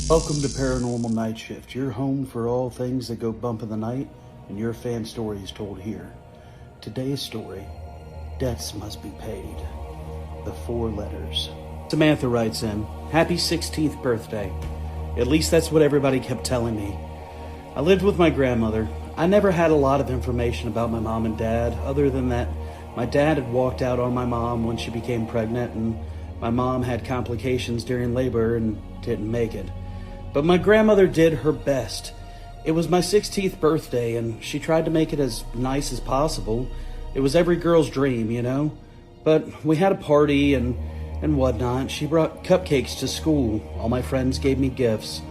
Welcome to Paranormal Nightshift, your home for all things that go bump in the night, and your fan stories told here. Today's story, Debts Must Be Paid. The 4 letters. Samantha writes in, Happy 16th birthday. At least that's what everybody kept telling me. I lived with my grandmother. I never had a lot of information about my mom and dad, other than that my dad had walked out on my mom when she became pregnant, and my mom had complications during labor and didn't make it. But my grandmother did her best. It was my 16th birthday, and she tried to make it as nice as possible. It was every girl's dream, you know? But we had a party and whatnot. She brought cupcakes to school. All my friends gave me gifts.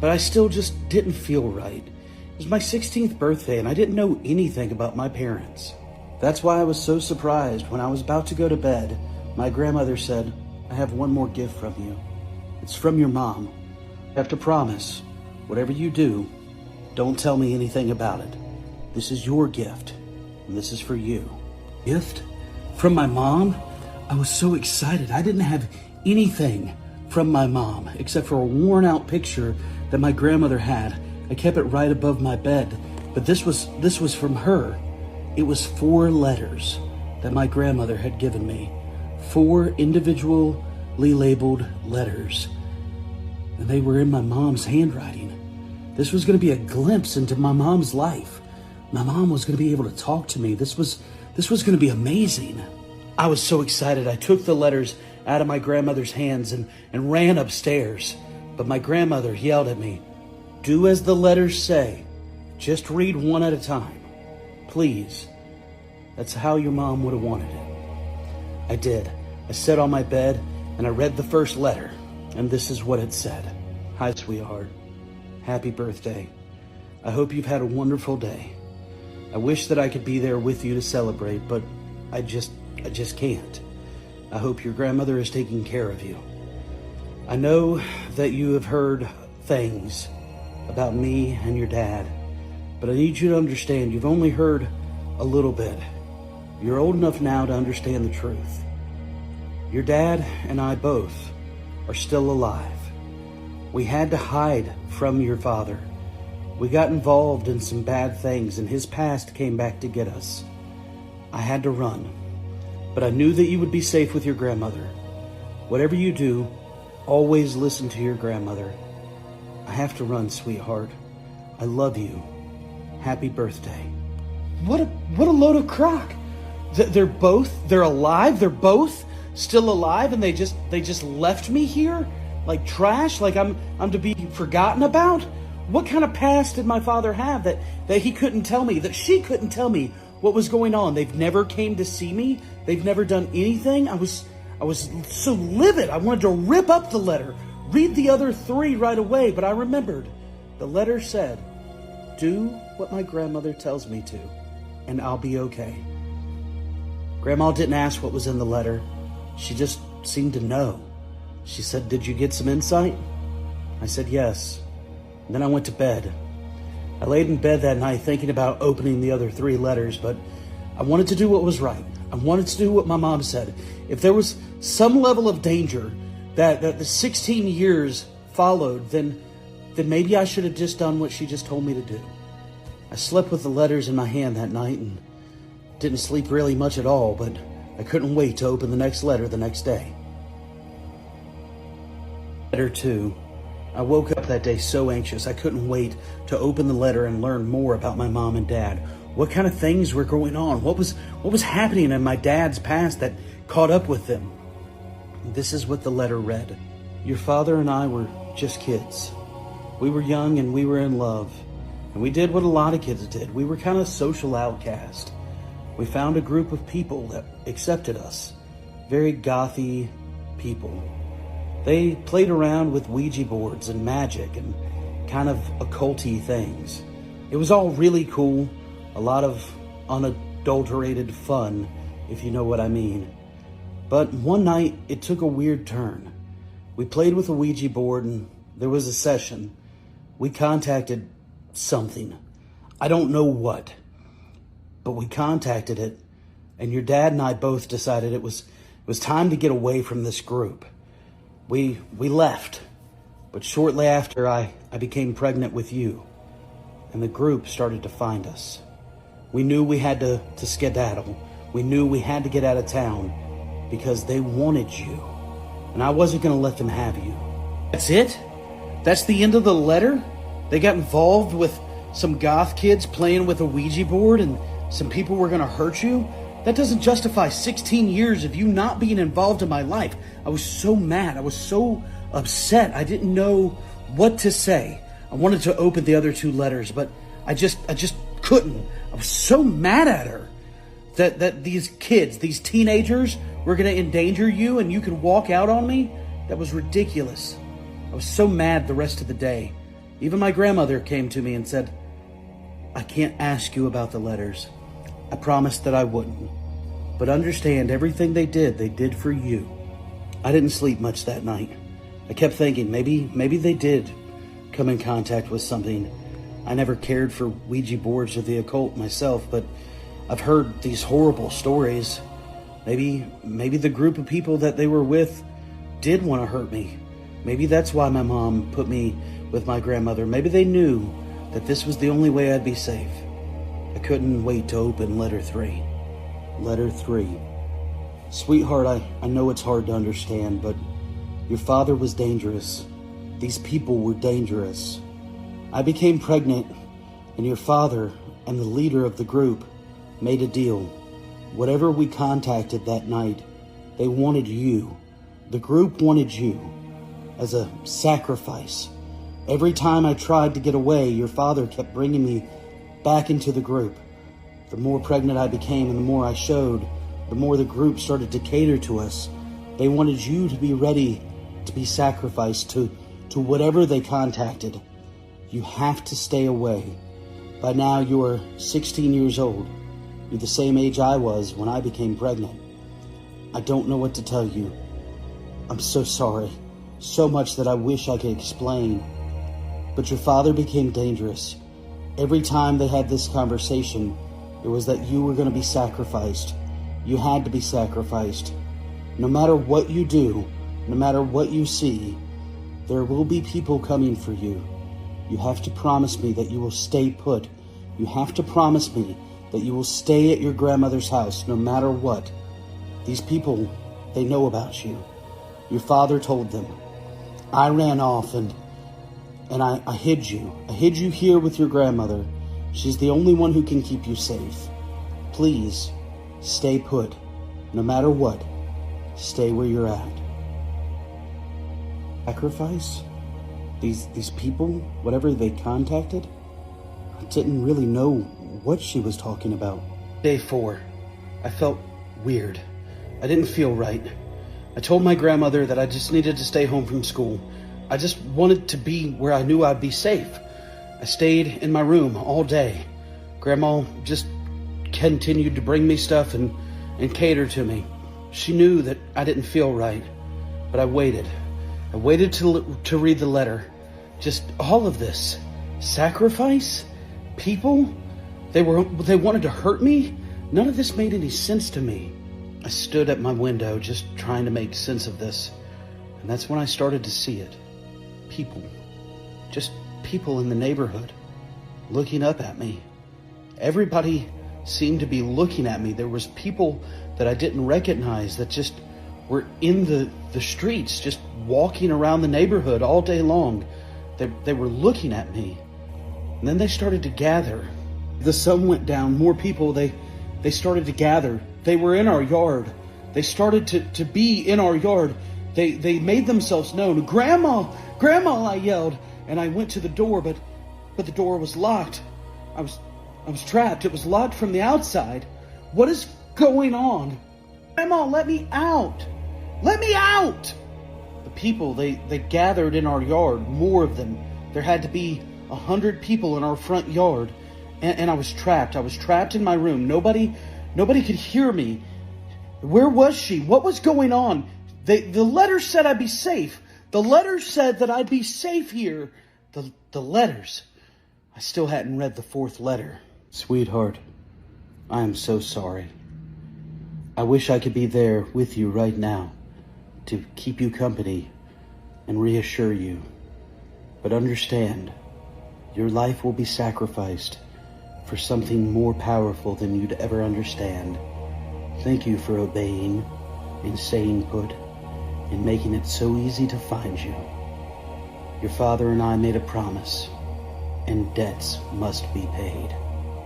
But I still just didn't feel right. It was my 16th birthday, and I didn't know anything about my parents. That's why I was so surprised when I was about to go to bed. My grandmother said, I have one more gift from you. It's from your mom. You have to promise, whatever you do, don't tell me anything about it. This is your gift, and this is for you. Gift? From my mom? I was so excited. I didn't have anything from my mom, except for a worn out picture that my grandmother had. I kept it right above my bed, but this was from her. It was 4 letters that my grandmother had given me. 4 individually labeled letters. And they were in my mom's handwriting. This was going to be a glimpse into my mom's life. My mom was going to be able to talk to me. This was going to be amazing. I was so excited. I took the letters out of my grandmother's hands and ran upstairs. But my grandmother yelled at me, do as the letters say. Just read one at a time. Please. That's how your mom would have wanted it. I did. I sat on my bed and I read the first letter. And this is what it said. Hi, sweetheart. Happy birthday. I hope you've had a wonderful day. I wish that I could be there with you to celebrate, but I just can't. I hope your grandmother is taking care of you. I know that you have heard things about me and your dad, but I need you to understand you've only heard a little bit. You're old enough now to understand the truth. Your dad and I both are still alive. We had to hide from your father. We got involved in some bad things, and his past came back to get us. I had to run, but I knew that you would be safe with your grandmother. Whatever you do, always listen to your grandmother. I have to run, sweetheart. I love you. Happy birthday. What a load of crock. They're alive. They're both still alive, and they just left me here like trash, like I'm to be forgotten about. What kind of past did my father have that he couldn't tell me, that she couldn't tell me what was going on? They've never came to see me. They've never done anything. I was so livid. I wanted to rip up the letter, read the other 3 right away, but I remembered. The letter said, do what my grandmother tells me to, and I'll be okay. Grandma didn't ask what was in the letter. She just seemed to know. She said, did you get some insight? I said, yes. And then I went to bed. I laid in bed that night thinking about opening the other 3 letters, but I wanted to do what was right. I wanted to do what my mom said. If there was some level of danger that the 16 years followed, then maybe I should have just done what she just told me to do. I slept with the letters in my hand that night and didn't sleep really much at all, but I couldn't wait to open the next letter the next day. Letter 2. I woke up that day so anxious. I couldn't wait to open the letter and learn more about my mom and dad. What kind of things were going on? What was happening in my dad's past that caught up with them? This is what the letter read. Your father and I were just kids. We were young and we were in love. And we did what a lot of kids did. We were kind of social outcasts. We found a group of people that accepted us. Very gothy people. They played around with Ouija boards and magic and kind of occulty things. It was all really cool. A lot of unadulterated fun, if you know what I mean. But one night, it took a weird turn. We played with a Ouija board and there was a session. We contacted something. I don't know what. But we contacted it, and your dad and I both decided it was time to get away from this group. We left, But shortly after, I became pregnant with you, and the group started to find us. We knew we had to skedaddle. We knew we had to get out of town because they wanted you, and I wasn't going to let them have you. That's it? That's the end of the letter? They got involved with some goth kids playing with a Ouija board and some people were going to hurt you? That doesn't justify 16 years of you not being involved in my life. I was so mad. I was so upset. I didn't know what to say. I wanted to open the other 2 letters, but I just couldn't. I was so mad at her that these kids, these teenagers were going to endanger you and you could walk out on me. That was ridiculous. I was so mad the rest of the day. Even my grandmother came to me and said, I can't ask you about the letters. I promised that I wouldn't. But understand, everything they did for you. I didn't sleep much that night. I kept thinking, maybe they did come in contact with something. I never cared for Ouija boards or the occult myself, but I've heard these horrible stories. Maybe the group of people that they were with did want to hurt me. Maybe that's why my mom put me with my grandmother. Maybe they knew that this was the only way I'd be safe. I couldn't wait to open letter 3. Letter 3. Sweetheart, I know it's hard to understand, but your father was dangerous. These people were dangerous. I became pregnant, and your father and the leader of the group made a deal. Whatever we contacted that night, they wanted you. The group wanted you as a sacrifice. Every time I tried to get away, your father kept bringing me back into the group. The more pregnant I became and the more I showed, the more the group started to cater to us. They wanted you to be ready to be sacrificed to whatever they contacted. You have to stay away. By now you're 16 years old. You're the same age I was when I became pregnant. I don't know what to tell you. I'm so sorry. So much that I wish I could explain. But your father became dangerous. Every time they had this conversation, it was that you were going to be sacrificed. You had to be sacrificed. No matter what you do, no matter what you see, there will be people coming for you. You have to promise me that you will stay put. You have to promise me that you will stay at your grandmother's house no matter what. These people, they know about you. Your father told them. I ran off and I hid you. I hid you here with your grandmother. She's the only one who can keep you safe. Please, stay put. No matter what, stay where you're at. Sacrifice? These people, whatever they contacted, I didn't really know what she was talking about. Day 4, I felt weird. I didn't feel right. I told my grandmother that I just needed to stay home from school. I just wanted to be where I knew I'd be safe. I stayed in my room all day. Grandma just continued to bring me stuff and cater to me. She knew that I didn't feel right, but I waited. I waited to read the letter. Just all of this. Sacrifice? People? They wanted to hurt me? None of this made any sense to me. I stood at my window just trying to make sense of this. And that's when I started to see it. People. Just people in the neighborhood. Looking up at me. Everybody seemed to be looking at me. There was people that I didn't recognize that just were in the streets, just walking around the neighborhood all day long. They were looking at me. And then they started to gather. The sun went down. More people, they started to gather. They were in our yard. They started to be in our yard. They made themselves known. Grandma! Grandma! I yelled. And I went to the door, but the door was locked. I was trapped. It was locked from the outside. What is going on? Grandma, let me out! Let me out! The people, they gathered in our yard, more of them. There had to be 100 people in our front yard. And I was trapped. I was trapped in my room. Nobody could hear me. Where was she? What was going on? The letter said I'd be safe. The letter said that I'd be safe here. The letters. I still hadn't read the 4th letter. Sweetheart, I am so sorry. I wish I could be there with you right now to keep you company and reassure you. But understand, your life will be sacrificed for something more powerful than you'd ever understand. Thank you for obeying and staying put and making it so easy to find you. Your father and I made a promise, and debts must be paid.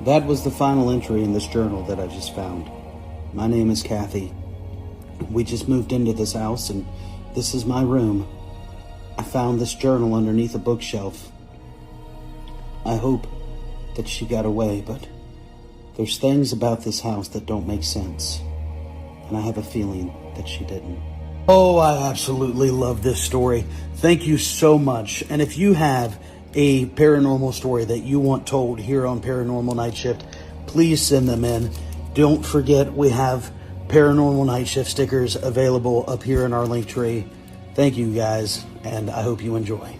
That was the final entry in this journal that I just found. My name is Kathy. We just moved into this house, and this is my room. I found this journal underneath a bookshelf. I hope that she got away, but there's things about this house that don't make sense, and I have a feeling that she didn't. Oh, I absolutely love this story. Thank you so much. And if you have a paranormal story that you want told here on Paranormal Night Shift, please send them in. Don't forget, we have Paranormal Night Shift stickers available up here in our link tree. Thank you guys, and I hope you enjoy.